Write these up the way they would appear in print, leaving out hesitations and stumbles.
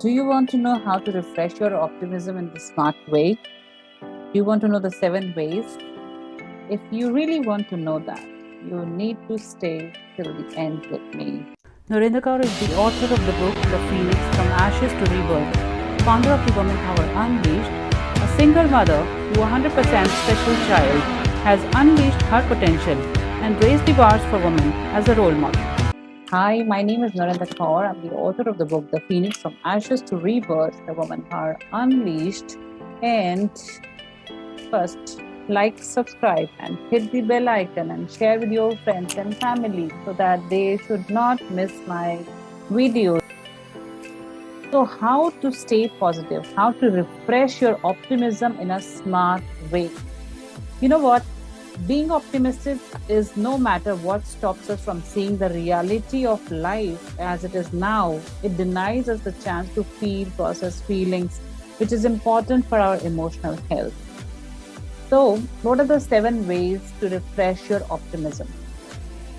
Do you want to know how to refresh your optimism in the smart way? Do you want to know the 7 ways? If you really want to know that, you need to stay till the end with me. Narendra Kaur is the author of the book The Phoenix from Ashes to Rebirth, founder of the Women Power Unleashed, a single mother to a 100% special child, has unleashed her potential and raised the bars for women as a role model. Hi, my name is Narendra Kaur. I'm the author of the book The Phoenix from Ashes to Rebirth, The Woman Power Unleashed. And first, like, subscribe, and hit the bell icon and share with your friends and family so that they should not miss my videos. So, how to stay positive, how to refresh your optimism in a smart way. You know what? Being optimistic is no matter what stops us from seeing the reality of life as it is now. It denies us the chance to feel, process feelings, which is important for our emotional health. So, what are the 7 ways to refresh your optimism?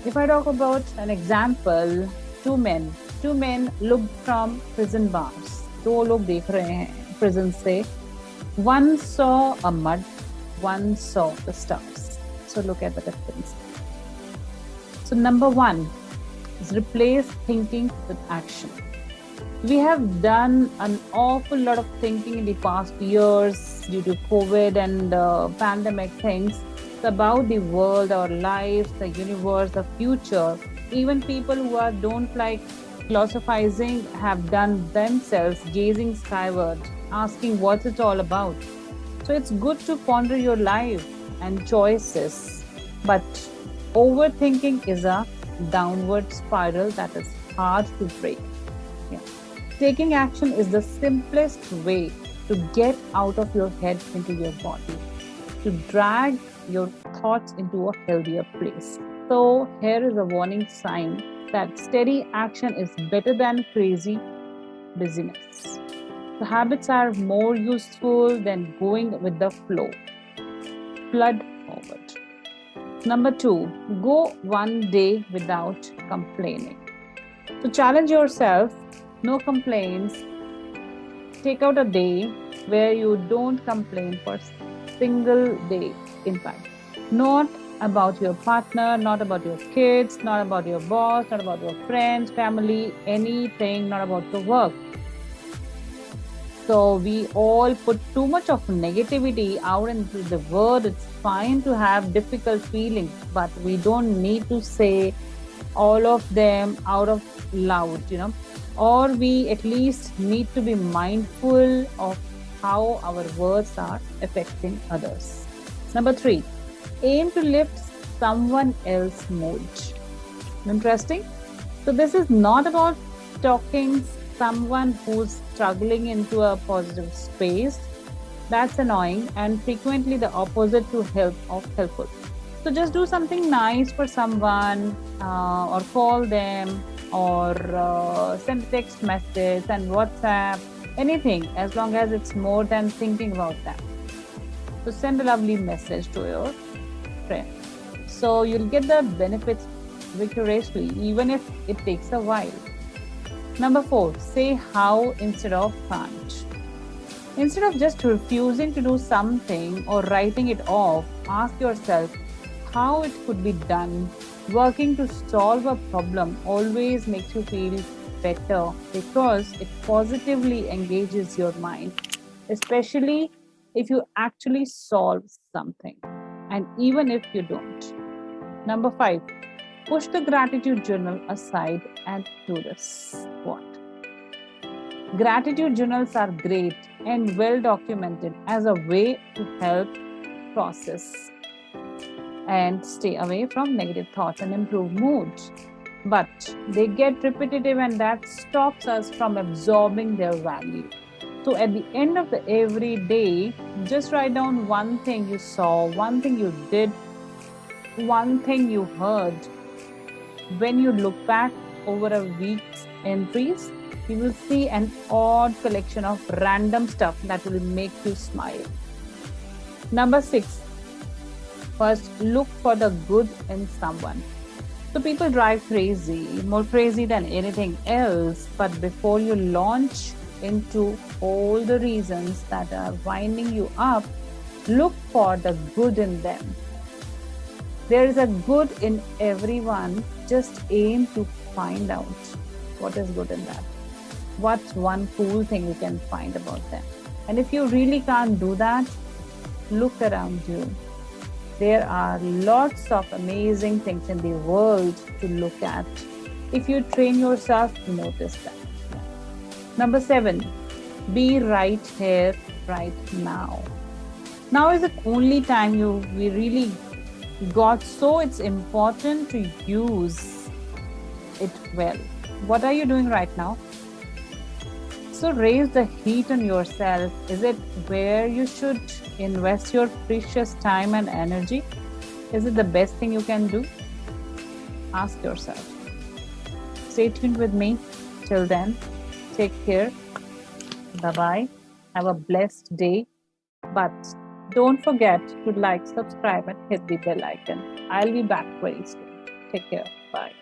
If I talk about an example, two men looked from prison bars. दो लोग देख रहे हैं prison से. One saw a mud, one saw the stars. So look at the difference. So number 1 is replace thinking with action. We have done an awful lot of thinking in the past years due to COVID and pandemic things about the world, our lives, the universe, the future. Even people who don't like philosophizing have done themselves gazing skyward, asking what's it all about. So it's good to ponder your life and choices, but overthinking is a downward spiral that is hard to break. Yeah. Taking action is the simplest way to get out of your head into your body, to drag your thoughts into a healthier place. So here is a warning sign that steady action is better than crazy busyness. The habits are more useful than going with the flow. Flood forward. Number 2, go one day without complaining. So challenge yourself, no complaints. Take out a day where you don't complain for a single day, in fact. Not about your partner, not about your kids, not about your boss, not about your friends, family, anything, not about your work. So we all put too much of negativity out into the world. It's fine to have difficult feelings, but we don't need to say all of them out of loud, or we at least need to be mindful of how our words are affecting others. Number 3, aim to lift someone else's mood. Interesting? So this is not about talking someone who's struggling into a positive space. That's annoying and frequently the opposite to helpful. So just do something nice for someone, or call them, or send a text message and WhatsApp, anything, as long as it's more than thinking about them. So send a lovely message to your friend. So you'll get the benefits victoriously, even if it takes a while. Number 4, say how instead of can't. Instead of just refusing to do something or writing it off, ask yourself how it could be done. Working to solve a problem always makes you feel better because it positively engages your mind, especially if you actually solve something, and even if you don't. Number 5, push the gratitude journal aside and do this. What? Gratitude journals are great and well documented as a way to help process and stay away from negative thoughts and improve mood. But they get repetitive and that stops us from absorbing their value. So at the end of every day, just write down one thing you saw, one thing you did, one thing you heard. When you look back over a week's entries, you will see an odd collection of random stuff that will make you smile. Number 6, first look for the good in someone. So people drive crazy, more crazy than anything else. But before you launch into all the reasons that are winding you up, look for the good in them. There is a good in everyone. Just aim to find out what is good in that. What's one cool thing you can find about them? And if you really can't do that, look around you. There are lots of amazing things in the world to look at if you train yourself to notice that. Number 7, be right here, right now. Now is the only time we really got, so it's important to use it well. What are you doing right now? So raise the heat on yourself. Is it where you should invest your precious time and energy? Is it the best thing you can do? Ask yourself. Stay tuned with me. Till then, take care. Bye-bye. Have a blessed day. But don't forget to like, subscribe, and hit the bell icon. I'll be back very soon. Take care. Bye.